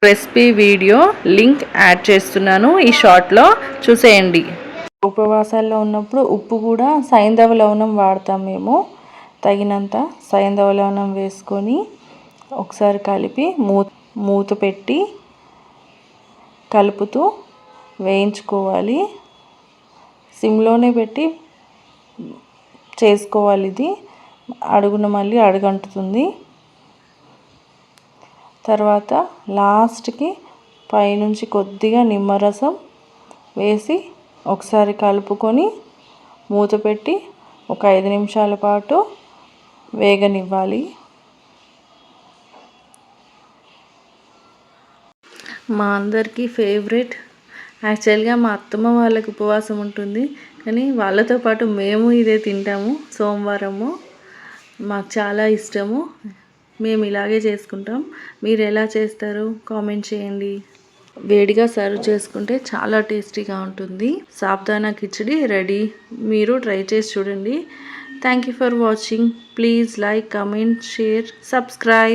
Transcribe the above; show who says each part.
Speaker 1: Recipe video link add చేస్తున్నాను, ఈ షార్ట్లో చూసేయండి. ఉపవాసాల్లో ఉన్నప్పుడు ఉప్పు కూడా సైంధవ లవణం వాడతాం మేము. తగినంత సైంధవ లవణం వేసుకొని ఒకసారి కలిపి మూత పెట్టి కలుపుతూ వేయించుకోవాలి. సిమ్లోనే పెట్టి చేసుకోవాలి. ఇది అడుగున మళ్ళీ అడుగంటుతుంది. తర్వాత లాస్ట్కి పైనుంచి కొద్దిగా నిమ్మరసం వేసి ఒకసారి కలుపుకొని మూత పెట్టి ఒక 5 నిమిషాల పాటు వేగనివ్వాలి. మా అందరికీ ఫేవరెట్. యాక్చువల్గా మా అత్తమ్మ వాళ్ళకి ఉపవాసం ఉంటుంది, కానీ వాళ్ళతో పాటు మేము ఇదే తింటాము. సోమవారము మాకు చాలా ఇష్టము. మేము ఇలాగే చేసుకుంటాం. మీరు ఎలా చేస్తారు కామెంట్ చేయండి. వేడిగా సర్వ్ చేసుకుంటే చాలా టేస్టీగా ఉంటుంది. సాబుదానా కిచిడి రెడీ. మీరు ట్రై చేసి చూడండి. Thank you for watching. Please like, comment, share, subscribe.